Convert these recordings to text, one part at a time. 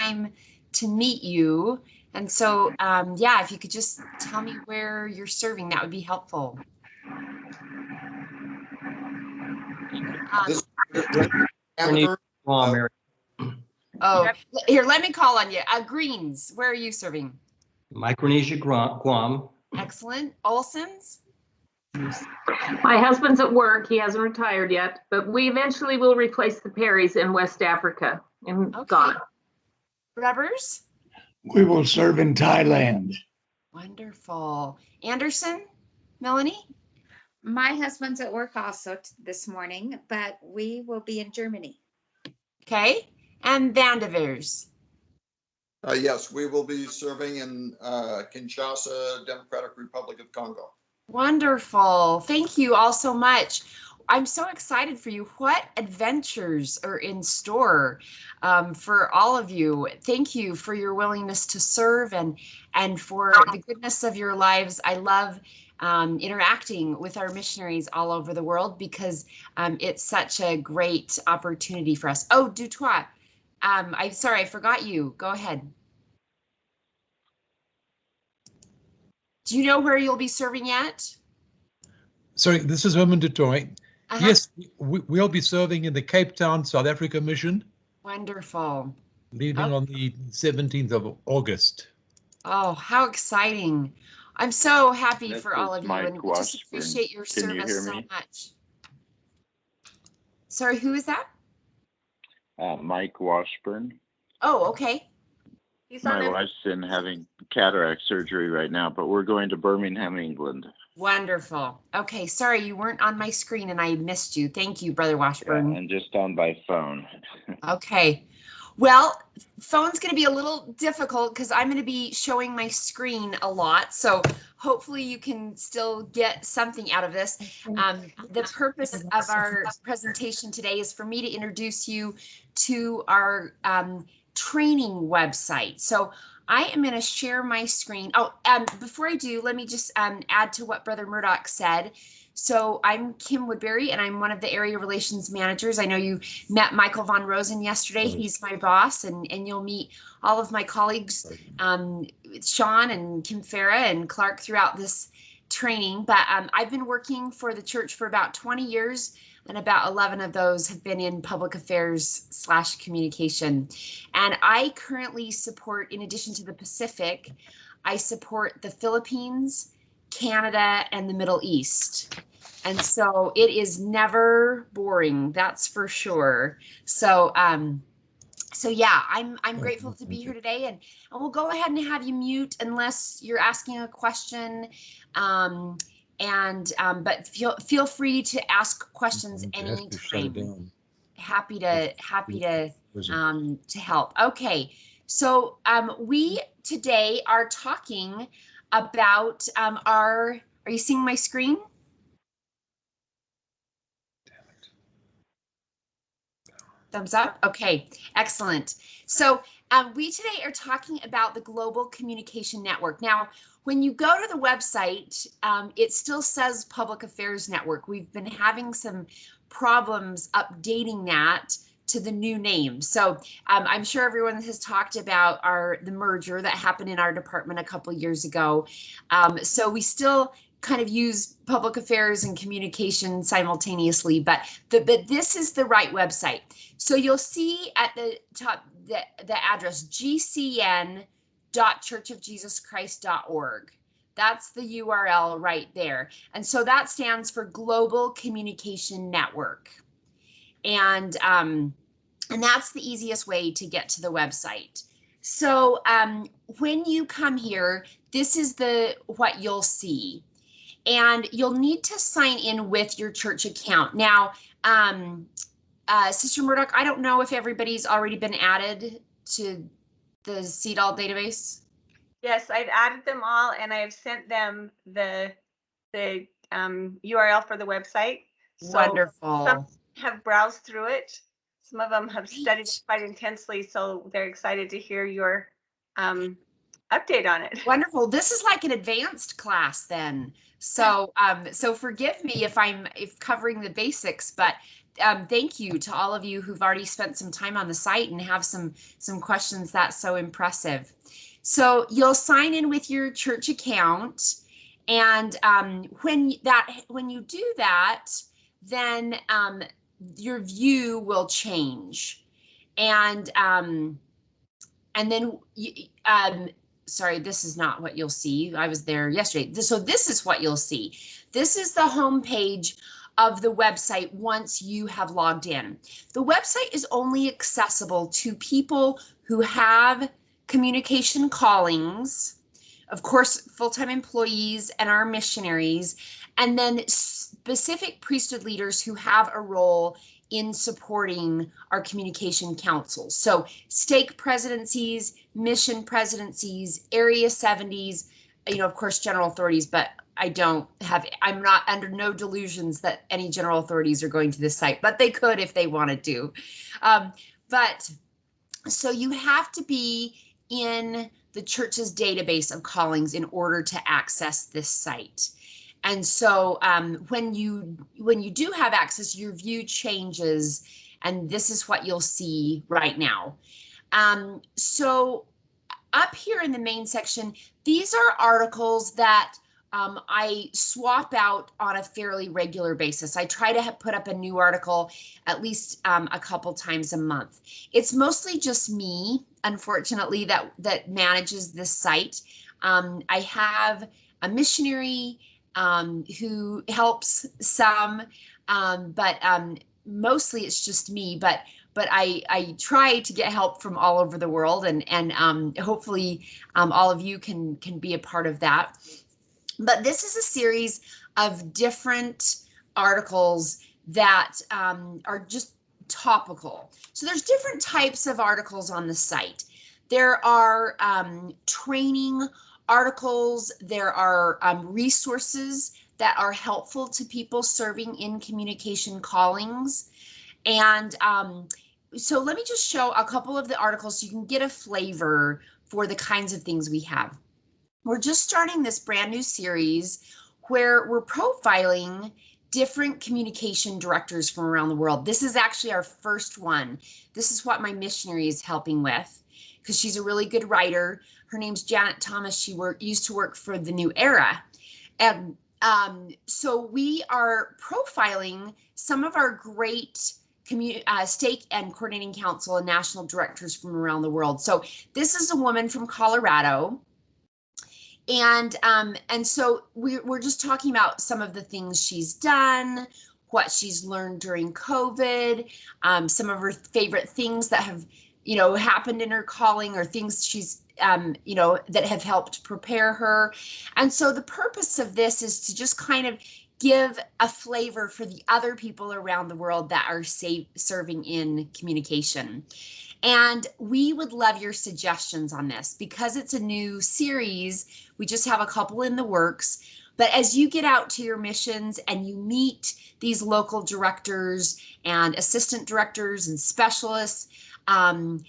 time to meet you. And so, yeah, if you could just tell me where you're serving, that would be helpful. This Oh, here, let me call on you. Greens, where are you serving? Micronesia, Guam. Excellent. Olson's? My husband's at work. He hasn't retired yet, but we eventually will replace the Perrys in West Africa, in Ghana. Rubbers? We will serve in Thailand. Wonderful. Anderson? Melanie? My husband's at work also this morning, but we will be in Germany. Okay. And Vandevers? Yes, we will be serving in Kinshasa, Democratic Republic of Congo. Wonderful. Thank you all so much. I'm so excited for you. What adventures are in store for all of you? Thank you for your willingness to serve and for the goodness of your lives. I love interacting with our missionaries all over the world because it's such a great opportunity for us. Oh, Dutoit, I'm sorry, I forgot you. Go ahead. Do you know where you'll be serving yet? Sorry, this is Herman Dutoy. Uh-huh. Yes, we'll be serving in the Cape Town, South Africa mission. Wonderful. Leaving on the 17th of August. Oh, how exciting. I'm so happy This for all is of you Mike and we just Washburn. appreciate your Can you service hear so me? much. Sorry, who is that? Mike Washburn. Oh, okay. My wife's in having cataract surgery right now, but we're going to Birmingham, England. Wonderful. Okay, sorry you weren't on my screen and I missed you. Thank you, Brother Washburn. Yeah, and just on by phone. Okay. Well, phone's going to be a little difficult because I'm going to be showing my screen a lot. So hopefully you can still get something out of this. The purpose of our presentation today is for me to introduce you to our training website. So I am going to share my screen. Oh, before I do, let me just add to what Brother Murdoch said. So I'm Kim Woodbury, and I'm one of the area relations managers. I know you met Michael Von Rosen yesterday. He's my boss, and you'll meet all of my colleagues, Sean and Kim Farah and Clark throughout this training. But I've been working for the church for about 20 years, and about 11 of those have been in public affairs / communication. And I currently support, in addition to the Pacific, I support the Philippines, Canada, and the Middle East. And so it is never boring, that's for sure. So so yeah, I'm grateful to be here today, and we'll go ahead and have you mute unless you're asking a question. But feel free to ask questions anytime. Happy to help. Okay, so we today are talking about are you seeing my screen? Thumbs up. Okay, excellent. So we today are talking about the Global Communication Network. Now, when you go to the website, it still says Public Affairs Network. We've been having some problems updating that to the new name. So I'm sure everyone has talked about the merger that happened in our department a couple years ago. So we still kind of use public affairs and communication simultaneously, but this is the right website. So you'll see at the top the address gcn.churchofjesuschrist.org. That's the URL right there. And so that stands for Global Communication Network. And that's the easiest way to get to the website. So when you come here, this is what you'll see. And you'll need to sign in with your church account. Now, Sister Murdoch, I don't know if everybody's already been added to the CEDAL database. Yes, I've added them all, and I've sent them the URL for the website. So wonderful. Some have browsed through it. Some of them have studied it quite intensely, so they're excited to hear your update on it. Wonderful. This is like an advanced class then. So so forgive me if I'm covering the basics, but thank you to all of you who've already spent some time on the site and have some questions. That's so impressive. So you'll sign in with your church account, and when you do that, then your view will change, and then sorry, this is not what you'll see. I was there yesterday. So this is what you'll see. This is the home page of the website once you have logged in. The website is only accessible to people who have communication callings, of course, full-time employees and our missionaries, and then specific priesthood leaders who have a role in supporting our communication councils. So stake presidencies, mission presidencies, area 70s, of course, general authorities, but I'm not under no delusions that any general authorities are going to this site, but they could if they wanted to. But so you have to be in the church's database of callings in order to access this site. And so when you do have access, your view changes, and this is what you'll see right now. So up here in the main section, these are articles that I swap out on a fairly regular basis. I try to put up a new article at least a couple times a month. It's mostly just me, unfortunately, that manages this site. I have a missionary who helps some, but mostly it's just me. But I try to get help from all over the world, and hopefully all of you can be a part of that. But this is a series of different articles that are just topical. So there's different types of articles on the site. There are training articles, there are resources that are helpful to people serving in communication callings. And so let me just show a couple of the articles so you can get a flavor for the kinds of things we have. We're just starting this brand new series where we're profiling different communication directors from around the world. This is actually our first one. This is what my missionary is helping with, because she's a really good writer. Her name's Janet Thomas. She used to work for the New Era. And so we are profiling some of our great stake and coordinating council and national directors from around the world. So this is a woman from Colorado. And so we're just talking about some of the things she's done, what she's learned during COVID, some of her favorite things that have, happened in her calling, or things she's, that have helped prepare her. And so the purpose of this is to just kind of give a flavor for the other people around the world that are serving in communication. And we would love your suggestions on this, because it's a new series. We just have a couple in the works. But as you get out to your missions and you meet these local directors and assistant directors and specialists, as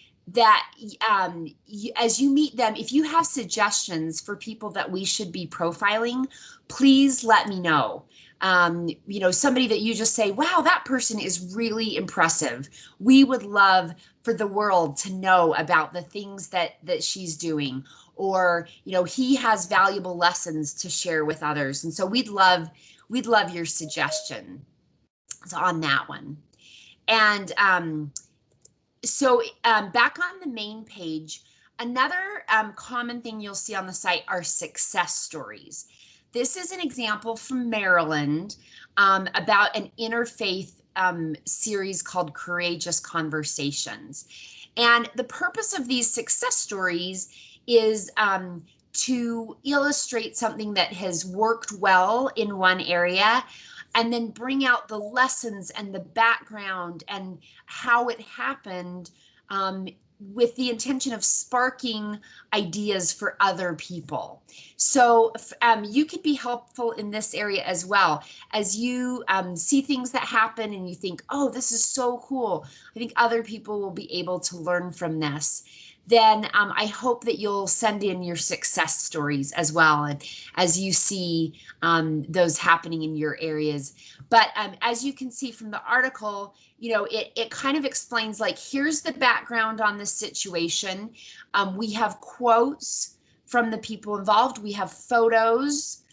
you meet them, if you have suggestions for people that we should be profiling, please let me know. Somebody that you just say, wow, that person is really impressive. We would love for the world to know about the things that she's doing, or, he has valuable lessons to share with others. And so we'd love your suggestion on that one. And so back on the main page, another common thing you'll see on the site are success stories. This is an example from Maryland about an interfaith series called Courageous Conversations. And the purpose of these success stories is to illustrate something that has worked well in one area, and then bring out the lessons and the background and how it happened, with the intention of sparking ideas for other people. So you could be helpful in this area as well. As you see things that happen and you think, oh, this is so cool, I think other people will be able to learn from this. then I hope that you'll send in your success stories as well, and as you see those happening in your areas. But as you can see from the article, you know, it kind of explains, like, here's the background on this situation. We have quotes from the people involved. We have photos.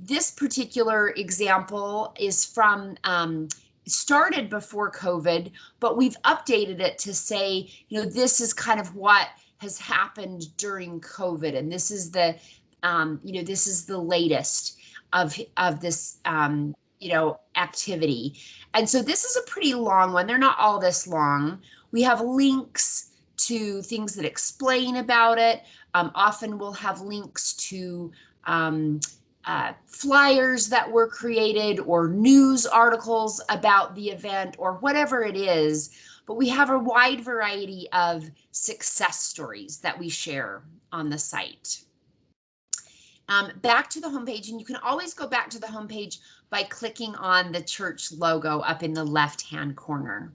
This particular example is from started before COVID, but we've updated it to say, you know, this is kind of what has happened during COVID, and this is the, you know, this is the latest of this, you know, activity. And so this is a pretty long one. They're not all this long. We have links to things that explain about it. Often we'll have links to flyers that were created or news articles about the event or whatever it is. But we have a wide variety of success stories that we share on the site. Back to the homepage, and you can always go back to the homepage by clicking on the church logo up in the left-hand corner.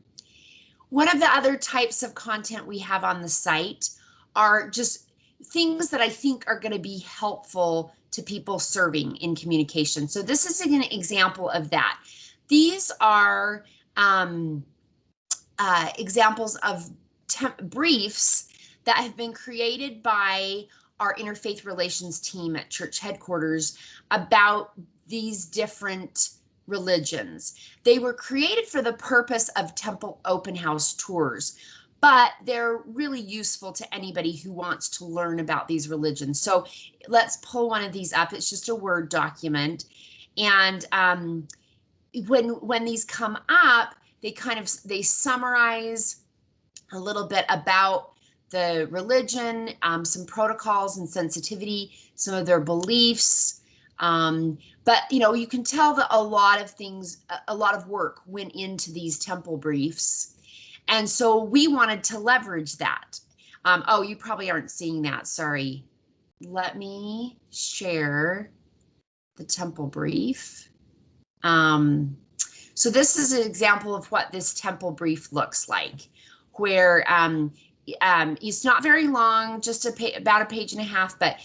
One of the other types of content we have on the site are just things that I think are going to be helpful to people serving in communication. So this is an example of that. These are examples of briefs that have been created by our interfaith relations team at church headquarters about these different religions. They were created for the purpose of temple open house tours, but they're really useful to anybody who wants to learn about these religions. So let's pull one of these up. It's just a Word document. And when these come up, they summarize a little bit about the religion, some protocols and sensitivity, some of their beliefs. But, you know, you can tell that a lot of work went into these temple briefs. And so we wanted to leverage that. Oh, you probably aren't seeing that. Sorry. Let me share the temple brief. So this is an example of what this temple brief looks like, where it's not very long, just about a page and a half, but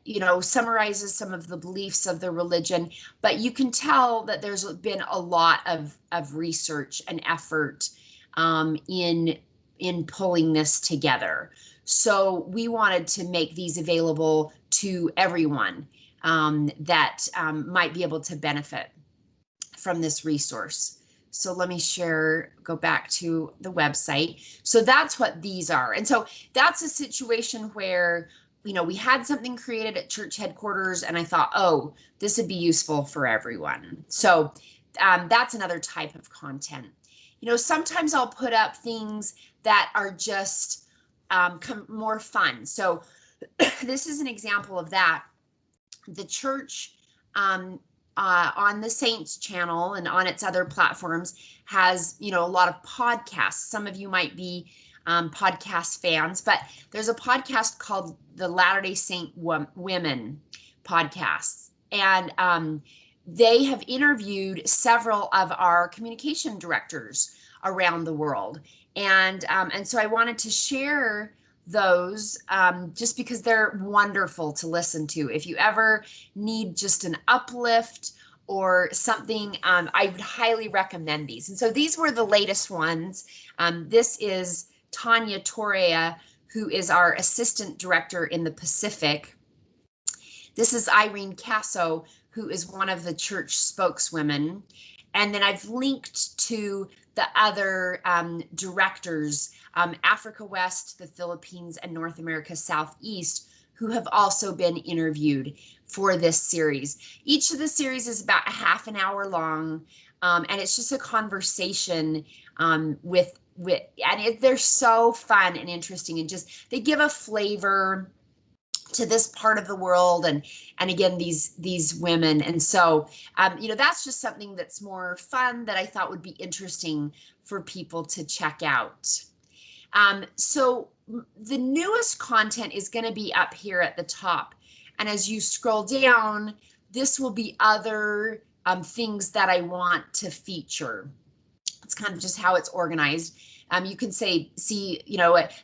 you know, summarizes some of the beliefs of the religion. But you can tell that there's been a lot of research and effort in pulling this together. So we wanted to make these available to everyone that might be able to benefit from this resource. So let me go back to the website. So that's what these are. And so that's a situation where, you know, we had something created at church headquarters and I thought, oh, this would be useful for everyone. So that's another type of content. You know, sometimes I'll put up things that are just more fun. So this is an example of that. The church on the Saints channel and on its other platforms has, you know, a lot of podcasts. Some of you might be podcast fans, but there's a podcast called the Latter-day Saint Women podcast. And they have interviewed several of our communication directors around the world. And so I wanted to share those just because they're wonderful to listen to. If you ever need just an uplift or something, I would highly recommend these. And so these were the latest ones. This is Tanya Torrea, who is our assistant director in the Pacific. This is Irene Casso, who is one of the church spokeswomen. And then I've linked to the other directors, Africa West, the Philippines, and North America Southeast, who have also been interviewed for this series. Each of the series is about a half an hour long, and it's just a conversation they're so fun and interesting, and just they give a flavor to this part of the world, and again these women. And so you know, that's just something that's more fun that I thought would be interesting for people to check out. So the newest content is going to be up here at the top, and as you scroll down, this will be other things that I want to feature. It's kind of just how it's organized. You can say, see,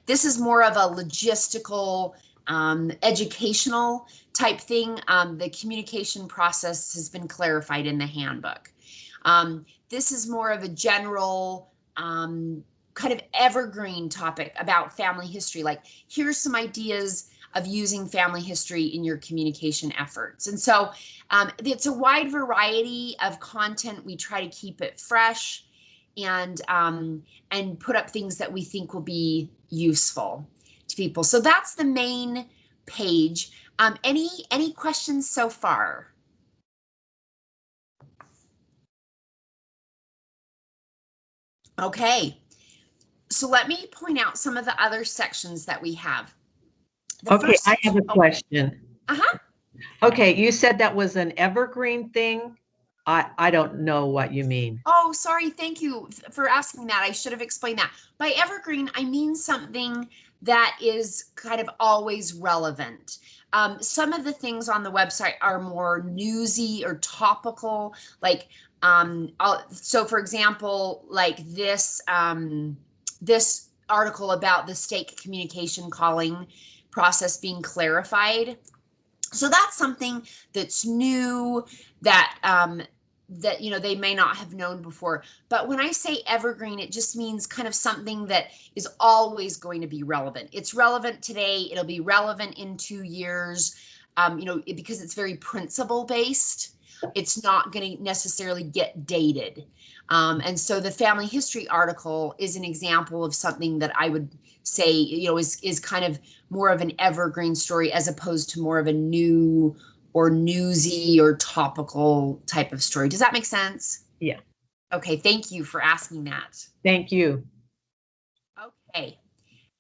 this is more of a logistical, educational type thing. The communication process has been clarified in the handbook. This is more of a general kind of evergreen topic about family history. Like, here's some ideas of using family history in your communication efforts. And so it's a wide variety of content. We try to keep it fresh and put up things that we think will be useful to people. So that's the main page. Any questions so far? Okay, so let me point out some of the other sections that we have. Okay, I have a question. Uh-huh. Okay, you said that was an evergreen thing. I don't know what you mean. Oh, sorry. Thank you for asking that. I should have explained that. By evergreen, I mean something that is kind of always relevant. Some of the things on the website are more newsy or topical, like so for example, like this this article about the stake communication calling process being clarified. So that's something that's new that that they may not have known before. But when I say evergreen, it just means kind of something that is always going to be relevant. It's relevant today. It'll be relevant in 2 years. Because it's very principle based. It's not going to necessarily get dated. And so the family history article is an example of something that I would say, is kind of more of an evergreen story as opposed to more of a new or newsy or topical type of story. Does that make sense? Yeah. Okay, thank you for asking that. Thank you. Okay.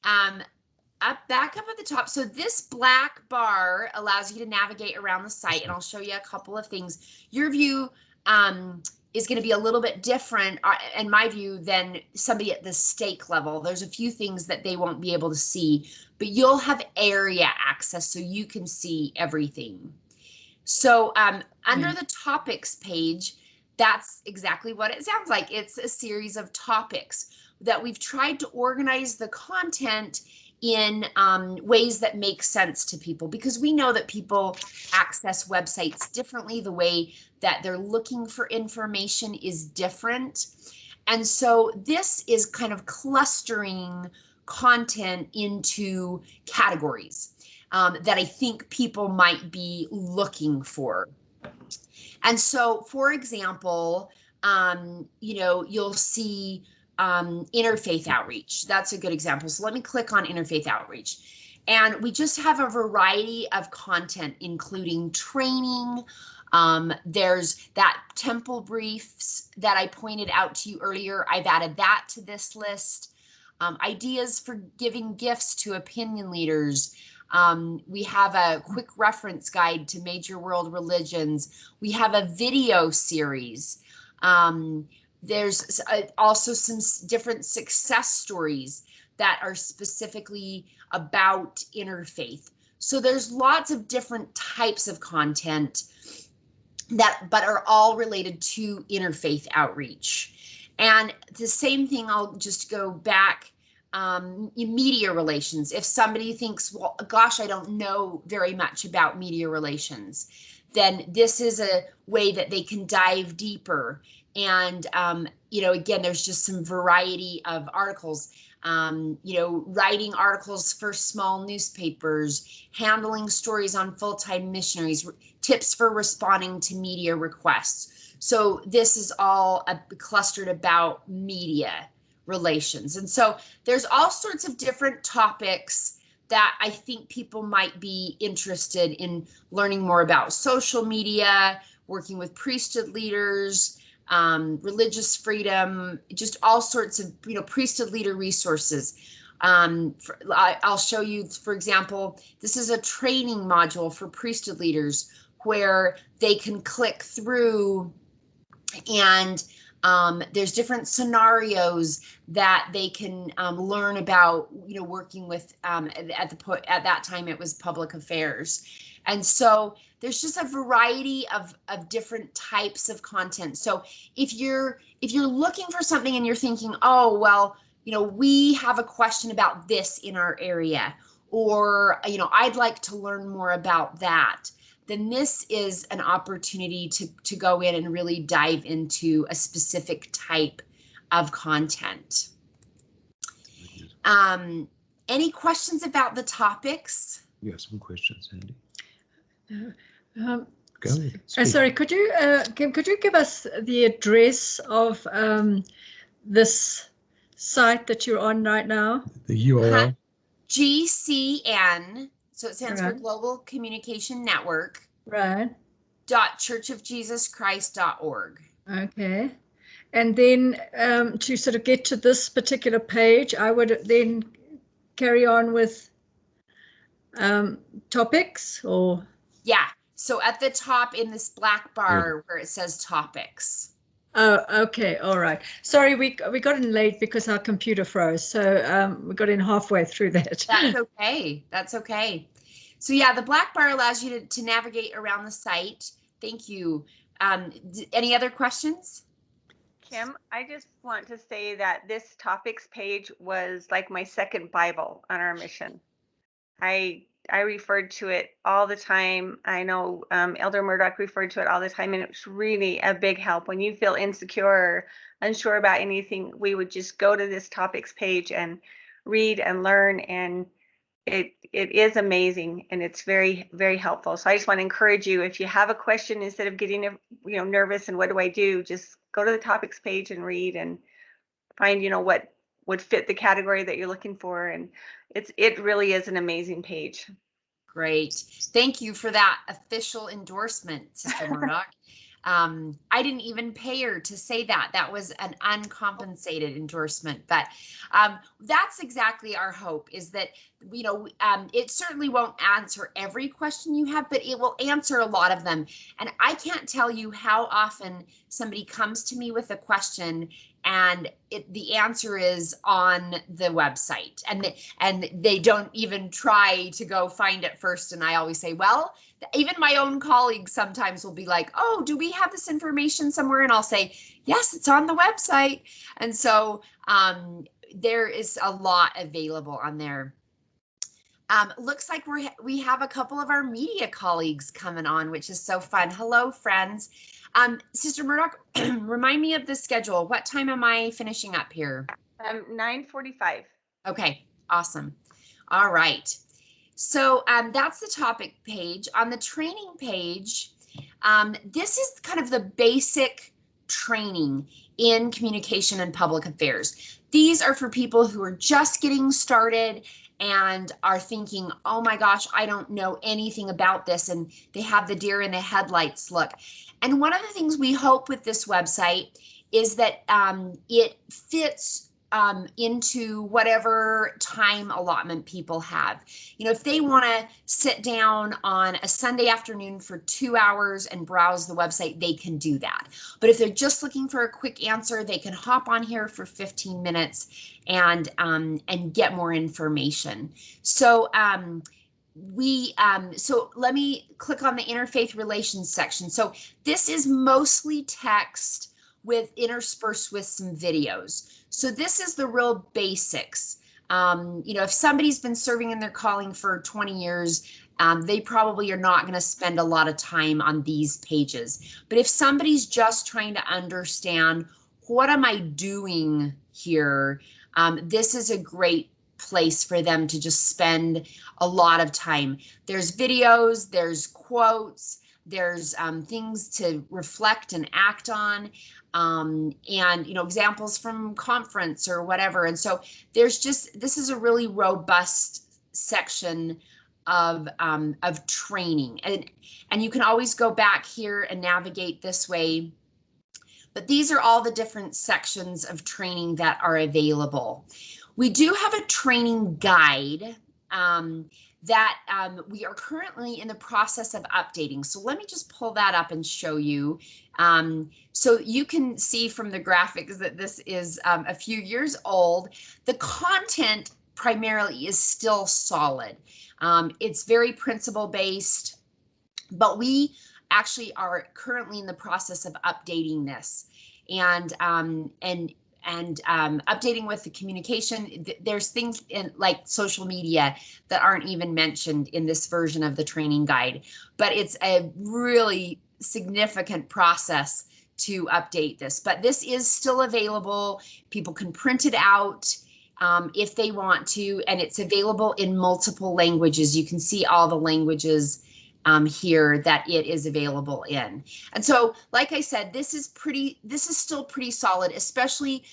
Back up at the top. So this black bar allows you to navigate around the site, and I'll show you a couple of things. Your view is going to be a little bit different, in my view, than somebody at the stake level. There's a few things that they won't be able to see, but you'll have area access so you can see everything. So under the topics page, that's exactly what it sounds like. It's a series of topics that we've tried to organize the content in ways that make sense to people, because we know that people access websites differently. The way that they're looking for information is different. And so this is kind of clustering content into categories that I think people might be looking for. And so, for example, you'll see interfaith outreach. That's a good example. So let me click on interfaith outreach. And we just have a variety of content, including training. There's that temple briefs that I pointed out to you earlier. I've added that to this list. Ideas for giving gifts to opinion leaders. We have a quick reference guide to major world religions. We have a video series. There's also some different success stories that are specifically about interfaith. So there's lots of different types of content but are all related to interfaith outreach. And the same thing, I'll just go back, media relations. If somebody thinks, well, gosh, I don't know very much about media relations, then this is a way that they can dive deeper. And, again, there's just some variety of articles, writing articles for small newspapers, handling stories on full-time missionaries, tips for responding to media requests. So this is all clustered about media relations. And so there's all sorts of different topics that I think people might be interested in learning more about: social media, working with priesthood leaders, religious freedom, just all sorts of, priesthood leader resources. I'll show you, for example, this is a training module for priesthood leaders where they can click through and there's different scenarios that they can learn about, working with, at that time it was public affairs. And so there's just a variety of different types of content. So if you're looking for something and you're thinking, oh, well, we have a question about this in our area, or, I'd like to learn more about that, then this is an opportunity to go in and really dive into a specific type of content. Any questions about the topics? You have some questions, Andy. Um, Go ahead. Speak. sorry, could you Kim, could you give us the address of this site that you're on right now? The URL. GCN, so it stands for Right. Global Communication Network. Right. .churchofjesuschrist.org. Okay. And then to sort of get to this particular page, I would then carry on with topics, or? Yeah. So at the top in this black bar where it says topics. Oh, okay. All right. Sorry, we got in late because our computer froze. So we got in halfway through that. That's okay. That's okay. So yeah, the black bar allows you to navigate around the site. Thank you. Any other questions? Kim, I just want to say that this topics page was like my second Bible on our mission. I referred to it all the time. I know Elder Murdoch referred to it all the time, and it's really a big help. When you feel insecure or unsure about anything, we would just go to this topics page and read and learn, and it is amazing, and it's very, very helpful. So I just want to encourage you, if you have a question, instead of getting nervous and what do I do, just go to the topics page and read and find what would fit the category that you're looking for, and it really is an amazing page. Great. Thank you for that official endorsement, Sister Murdoch. I didn't even pay her to say that. That was an uncompensated endorsement, but that's exactly our hope, is that, it certainly won't answer every question you have, but it will answer a lot of them. And I can't tell you how often somebody comes to me with a question and the answer is on the website, and they don't even try to go find it first. And I always say, well, even my own colleagues sometimes will be like, oh, do we have this information somewhere? And I'll say, yes, it's on the website. And so there is a lot available on there. Looks like we have a couple of our media colleagues coming on, which is so fun. Hello, friends. Sister Murdoch, remind me of the schedule. What time am I finishing up here? 9:45. Okay, awesome. All right. So that's the topic page. On the training page, this is kind of the basic training in communication and public affairs. These are for people who are just getting started and are thinking, oh my gosh, I don't know anything about this, and they have the deer in the headlights look. And one of the things we hope with this website is that it fits into whatever time allotment people have. If they want to sit down on a Sunday afternoon for 2 hours and browse the website, they can do that. But if they're just looking for a quick answer, they can hop on here for 15 minutes and get more information. So so let me click on the interfaith relations section. So this is mostly text with interspersed with some videos. So this is the real basics. If somebody's been serving in their calling for 20 years, they probably are not going to spend a lot of time on these pages. But if somebody's just trying to understand, what am I doing here? This is a great place for them to just spend a lot of time. There's videos, there's quotes, there's things to reflect and act on, and examples from conference or whatever. And so this is a really robust section of training, and you can always go back here and navigate this way. But these are all the different sections of training that are available. We do have a training guide that we are currently in the process of updating. So let me just pull that up and show you. So you can see from the graphics that this is a few years old. The content primarily is still solid. It's very principle based, but we actually are currently in the process of updating this. And updating with the communication. There's things in like social media that aren't even mentioned in this version of the training guide, but it's a really significant process to update this. But this is still available. People can print it out if they want to, and it's available in multiple languages. You can see all the languages here that it is available in. And so, like I said, this is still pretty solid, especially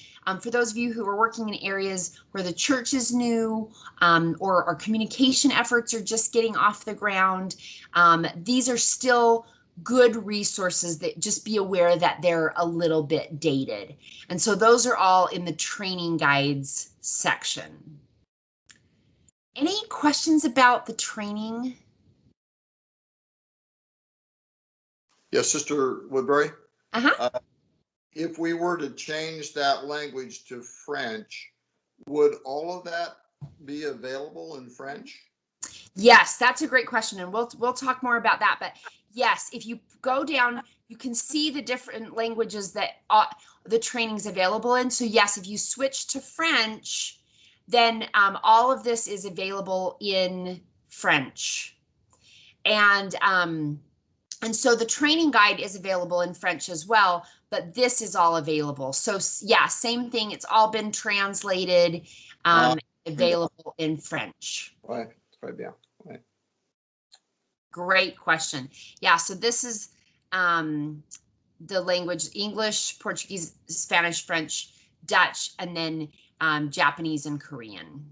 for those of you who are working in areas where the church is new or our communication efforts are just getting off the ground. These are still good resources that just be aware that they're a little bit dated. And so those are all in the training guides section. Any questions about the training? Yes, Sister Woodbury. Uh-huh. If we were to change that language to French, would all of that be available in French? Yes, that's a great question, and we'll talk more about that. But yes, if you go down, you can see the different languages that the training's available in. So yes, if you switch to French, then all of this is available in French, and so the training guide is available in French as well. But this is all available. So yeah, same thing. It's all been translated, available in French. Ouais, très bien. Ouais. Great question. Yeah, so this is the language: English, Portuguese, Spanish, French, Dutch, and then Japanese and Korean.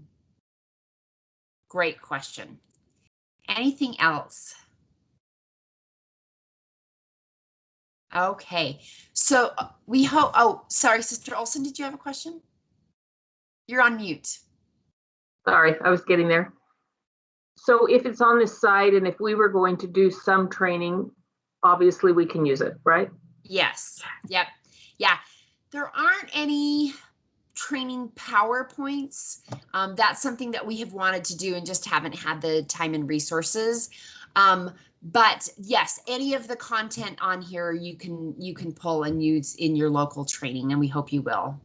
Great question. Anything else? Okay, so we hope, oh, sorry, Sister Olson, did you have a question? You're on mute. Sorry, I was getting there. So if it's on this site and if we were going to do some training, obviously we can use it, right? Yes. Yep. Yeah. There aren't any training PowerPoints. That's something that we have wanted to do and just haven't had the time and resources. But yes, any of the content on here you can pull and use in your local training, and we hope you will.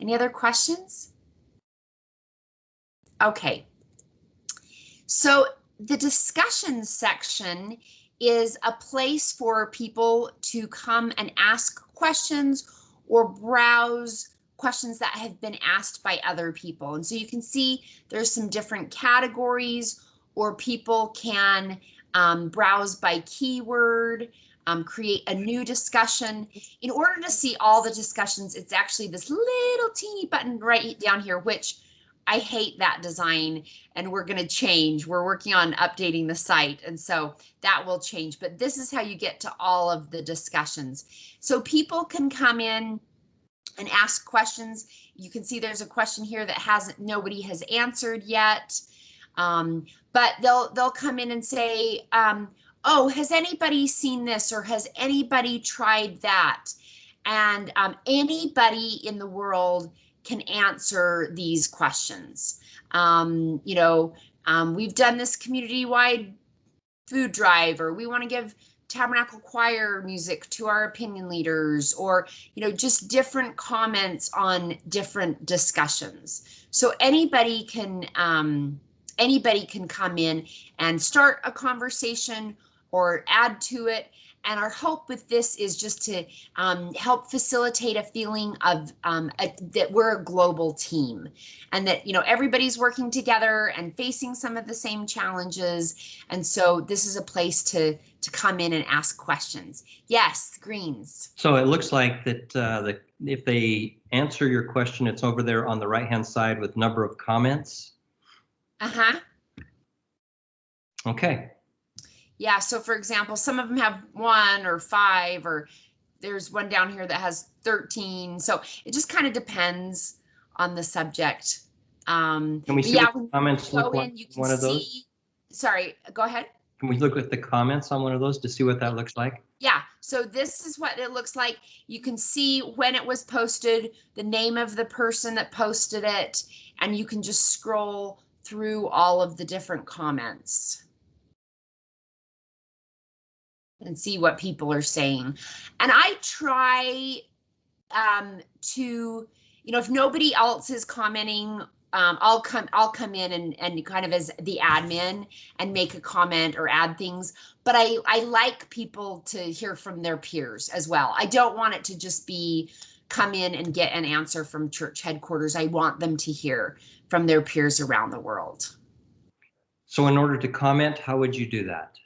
Any other questions? Okay. So the discussion section is a place for people to come and ask questions or browse questions that have been asked by other people. And so you can see there's some different categories, or people can browse by keyword, create a new discussion. In order to see all the discussions, it's actually this little teeny button right down here, which I hate that design, and we're going to change. We're working on updating the site, and so that will change. But this is how you get to all of the discussions. So people can come in and ask questions. You can see there's a question here that nobody has answered yet. But they'll come in and say, oh, has anybody seen this, or has anybody tried that? And anybody in the world can answer these questions. We've done this community-wide food drive, or we want to give Tabernacle Choir music to our opinion leaders, or just different comments on different discussions. So anybody can come in and start a conversation or add to it. And our hope with this is just to help facilitate a feeling of that we're a global team, and that everybody's working together and facing some of the same challenges. And so this is a place to come in and ask questions. Yes, Greens. So it looks like that if they answer your question, it's over there on the right-hand side with number of comments. Uh-huh. Okay. Yeah, so for example, some of them have 1 or 5, or there's one down here that has 13. So it just kind of depends on the subject. Can we see what the comments look like? One of those? Sorry, go ahead. Can we look at the comments on one of those to see what that looks like? Yeah, so this is what it looks like. You can see when it was posted, the name of the person that posted it, and you can just scroll through all of the different comments and see what people are saying. And I try to, if nobody else is commenting, I'll come in and kind of as the admin and make a comment or add things. But I like people to hear from their peers as well. I don't want it to just be come in and get an answer from church headquarters. I want them to hear from their peers around the world. So in order to comment, how would you do that?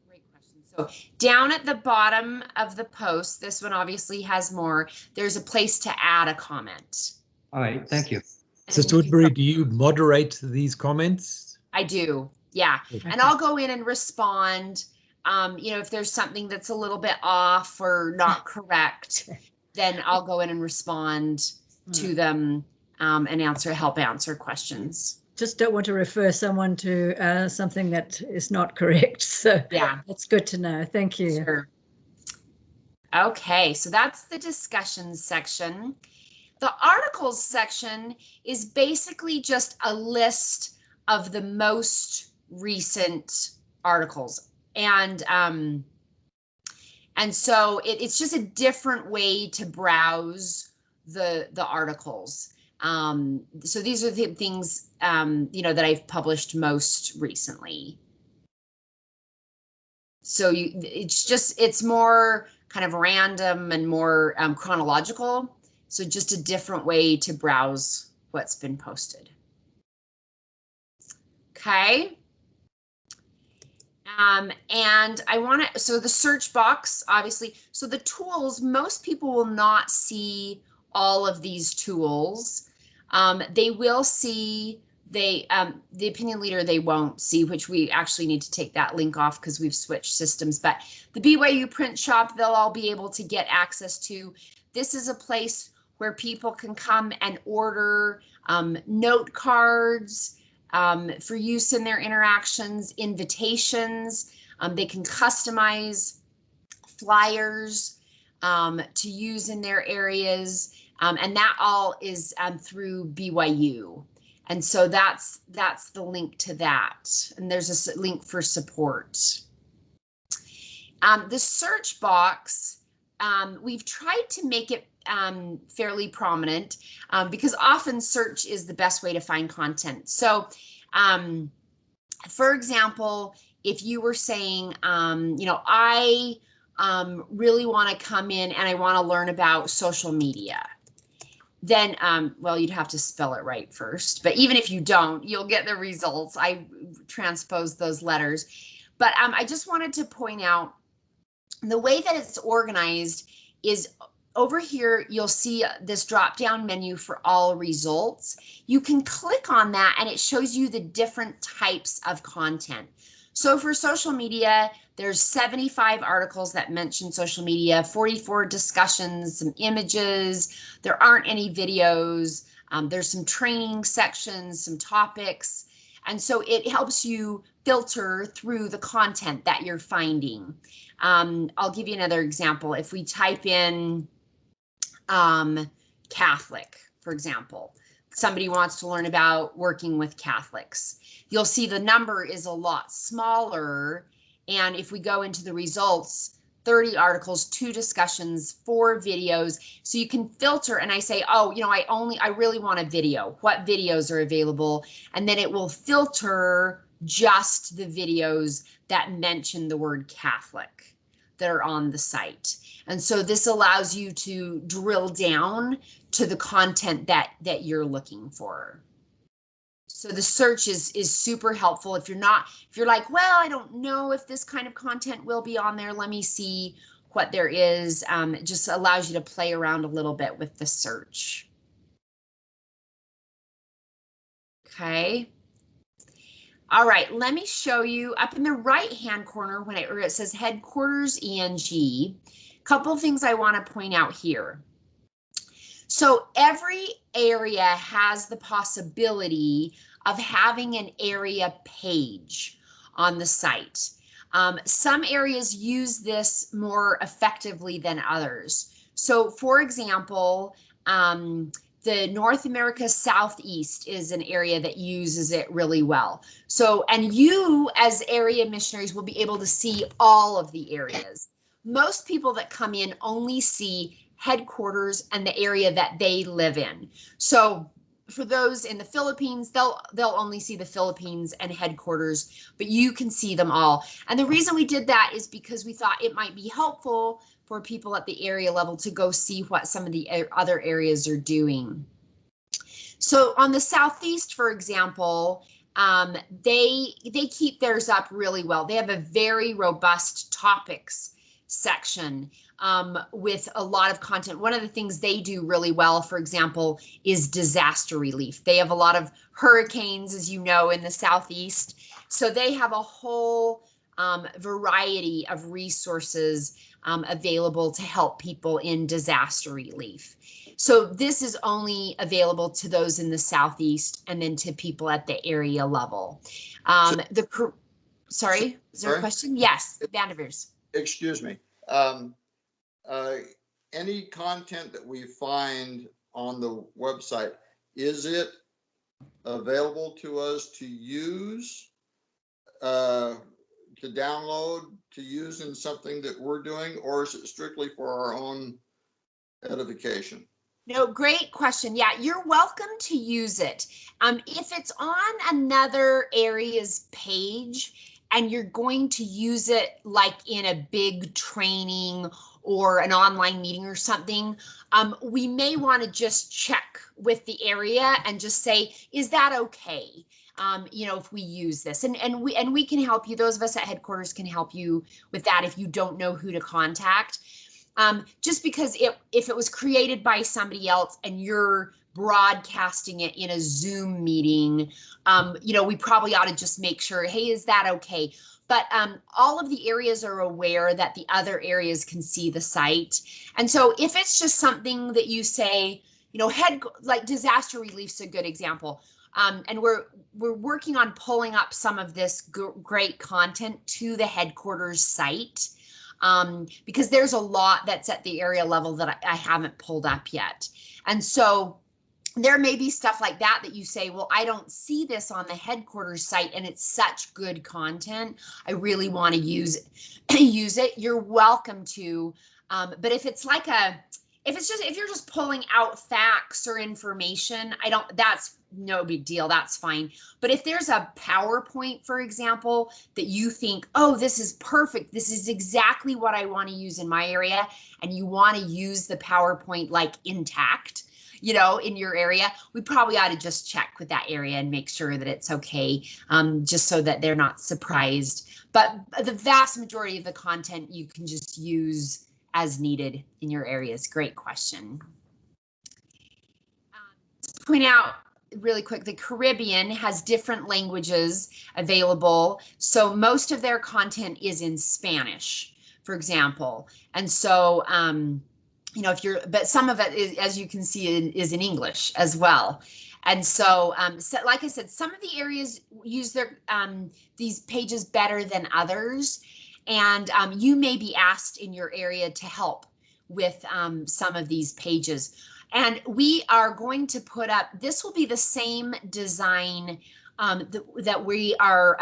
Great question. So down at the bottom of the post, this one obviously has more, there's a place to add a comment. All right, thank you. Sister Woodbury, do you moderate these comments? I do, yeah. And I'll go in and respond. If there's something that's a little bit off or not correct, then I'll go in and respond to them and help answer questions. Just don't want to refer someone to something that is not correct. So yeah, that's good to know. Thank you. Sure. Okay, so that's the discussion section. The articles section is basically just a list of the most recent articles. And so it's just a different way to browse the articles. So these are the things, that I've published most recently. So it's more kind of random and more chronological. So just a different way to browse what's been posted. Okay. And I want to, so the search box, obviously, so the tools, most people will not see all of these tools. They will see, the opinion leader, they won't see, which we actually need to take that link off because we've switched systems, but the BYU print shop, they'll all be able to get access to. This is a place where people can come and order note cards, for use in their interactions, invitations. They can customize flyers to use in their areas, and that all is through BYU. And so that's the link to that. And there's a link for support. The search box, we've tried to make it fairly prominent because often search is the best way to find content. So, for example, if you were saying, I really want to come in and I want to learn about social media, then, well, you'd have to spell it right first. But even if you don't, you'll get the results. I transposed those letters. But I just wanted to point out the way that it's organized is over here, you'll see this drop-down menu for all results. You can click on that and it shows you the different types of content. So for social media, there's 75 articles that mention social media, 44 discussions, some images. There aren't any videos. There's some training sections, some topics. And so it helps you filter through the content that you're finding. I'll give you another example. If we type in Catholic, for example, somebody wants to learn about working with Catholics, you'll see the number is a lot smaller. And if we go into the results, 30 articles, 2 discussions, 4 videos. So you can filter and I say, oh, I really want a video. What videos are available? And then it will filter just the videos that mention the word Catholic that are on the site. And so this allows you to drill down to the content that you're looking for. So the search is super helpful. If you're like, well, I don't know if this kind of content will be on there, let me see what there is. It just allows you to play around a little bit with the search. Okay. All right, let me show you up in the right-hand corner when it says headquarters ENG, a couple of things I want to point out here. So every area has the possibility of having an area page on the site. Some areas use this more effectively than others. So for example, the North America Southeast is an area that uses it really well. So, and you as area missionaries will be able to see all of the areas. Most people that come in only see headquarters and the area that they live in. So for those in the Philippines, they'll only see the Philippines and headquarters, but you can see them all. And the reason we did that is because we thought it might be helpful for people at the area level to go see what some of the other areas are doing. So on the Southeast, for example, they keep theirs up really well. They have a very robust topics section with a lot of content. One of the things they do really well, for example, is disaster relief. They have a lot of hurricanes, as you know, in the Southeast. So they have a whole variety of resources available to help people in disaster relief. So this is only available to those in the Southeast and then to people at the area level. Sorry, is there a question? Yes, Vanderveers. Excuse me. Any content that we find on the website, is it available to us to use, to download, to use in something that we're doing, or is it strictly for our own edification? No, great question. Yeah, you're welcome to use it. If it's on another area's page and you're going to use it like in a big training or an online meeting or something, we may want to just check with the area and just say, is that okay? You know, if we use this, and we can help you. Those of us at headquarters can help you with that if you don't know who to contact. Just because if it was created by somebody else and you're broadcasting it in a Zoom meeting, you know, we probably ought to just make sure, hey, is that okay? But all of the areas are aware that the other areas can see the site. And so if it's just something that you say, you know, like disaster relief's a good example. And we're working on pulling up some of this great content to the headquarters site. Because there's a lot that's at the area level that I haven't pulled up yet. And so there may be stuff like that you say, well, I don't see this on the headquarters site and it's such good content. I really want to use it. You're welcome to. But if it's like if you're just pulling out facts or information, that's no big deal. That's fine. But if there's a PowerPoint, for example, that you think, oh, this is perfect. This is exactly what I want to use in my area. And you want to use the PowerPoint like intact, you know, in your area, we probably ought to just check with that area and make sure that it's okay, just so that they're not surprised. But the vast majority of the content you can just use as needed in your areas. Great question. Just point out really quick, the Caribbean has different languages available. So most of their content is in Spanish, for example. And so, you know, but some of it is, as you can see, is in English as well. And so, like I said, some of the areas use these pages better than others. And you may be asked in your area to help with some of these pages. And we are going to put up, this will be the same design that we are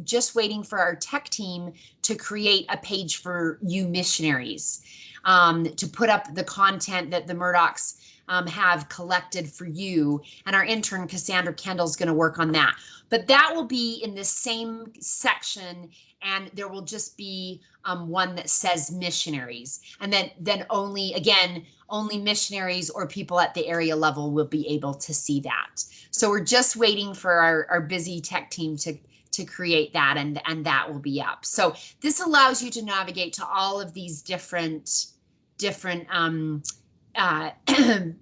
just waiting for our tech team to create a page for you missionaries, to put up the content that the Murdochs have collected for you. And our intern, Cassandra Kendall, is going to work on that. But that will be in the same section, and there will just be one that says missionaries. And then only missionaries or people at the area level will be able to see that. So we're just waiting for our busy tech team to create that, and that will be up. So this allows you to navigate to all of these different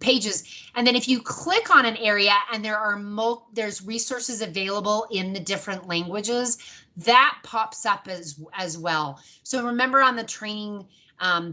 pages. And then if you click on an area and there's resources available in the different languages, that pops up as well. So remember on the training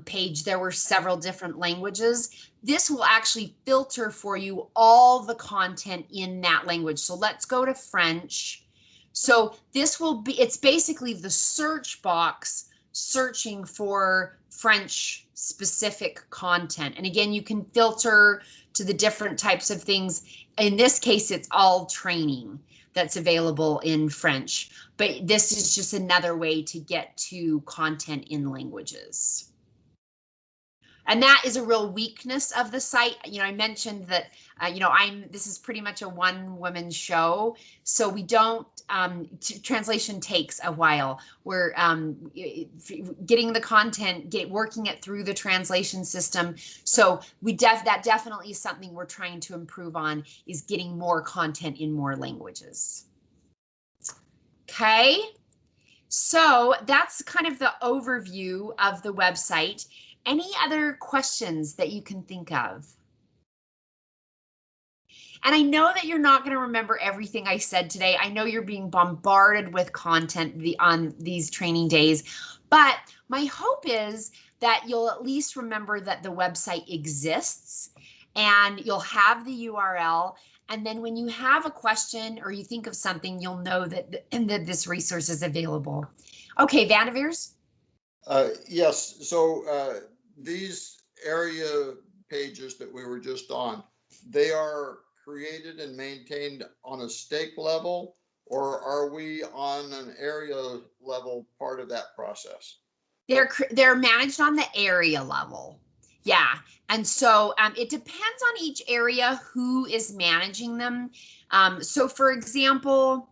page, there were several different languages. This will actually filter for you all the content in that language. So let's go to French. So this will be, it's basically the search box searching for French specific content. And again, you can filter to the different types of things. In this case, it's all training that's available in French, but this is just another way to get to content in languages. And that is a real weakness of the site. You know, I mentioned that, this is pretty much a one-woman show. So we don't, translation takes a while. We're getting the content, working it through the translation system. So that definitely is something we're trying to improve on, is getting more content in more languages. Okay. So that's kind of the overview of the website. Any other questions that you can think of? And I know that you're not going to remember everything I said today. I know you're being bombarded with content on these training days, but my hope is that you'll at least remember that the website exists and you'll have the URL. And then when you have a question or you think of something, you'll know that this resource is available. Okay, Vanderveers? Yes, so these area pages that we were just on, they are created and maintained on a stake level, or are we on an area level part of that process? They're managed on the area level. Yeah, and so it depends on each area who is managing them. So for example,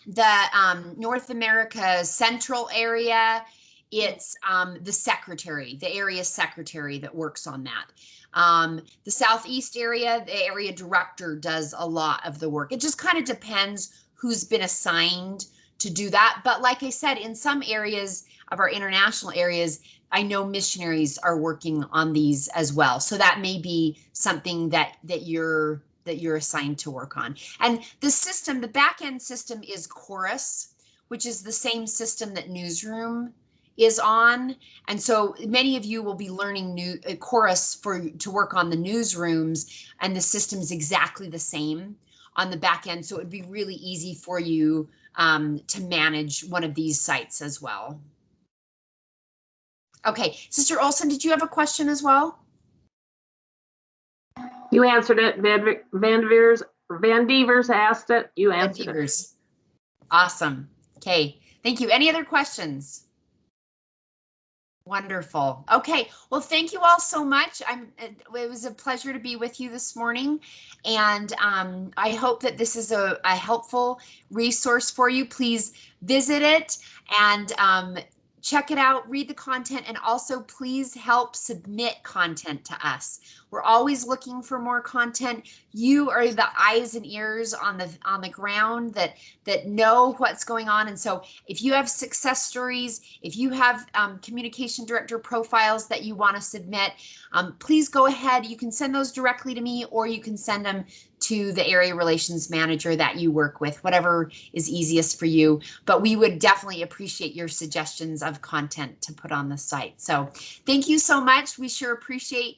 the North America Central area, it's the area secretary that works on that. The Southeast area, the area director does a lot of the work. It just kind of depends who's been assigned to do that. But like I said, in some areas of our international areas, I know missionaries are working on these as well. So that may be something that you're assigned to work on. And the system, the back-end system is Chorus, which is the same system that Newsroom is on. And so many of you will be learning Chorus to work on the newsrooms, and the system's exactly the same on the back end. So it would be really easy for you to manage one of these sites as well. Okay, Sister Olson, did you have a question as well? You answered it. Van Devers asked it. You answered it. Awesome. Okay, thank you. Any other questions? Wonderful. Okay, well, thank you all so much. It was a pleasure to be with you this morning, and I hope that this is a helpful resource for you. Please visit it and check it out, read the content, and also please help submit content to us. We're always looking for more content. You are the eyes and ears on the ground that know what's going on. And so if you have success stories, if you have communication director profiles that you want to submit, please go ahead. You can send those directly to me, or you can send them to the area relations manager that you work with, whatever is easiest for you. But we would definitely appreciate your suggestions of content to put on the site. So thank you so much. We sure appreciate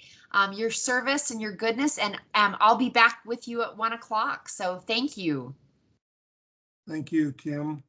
your service and your goodness, and I'll be back with you at 1 o'clock. So thank you. Thank you, Kim.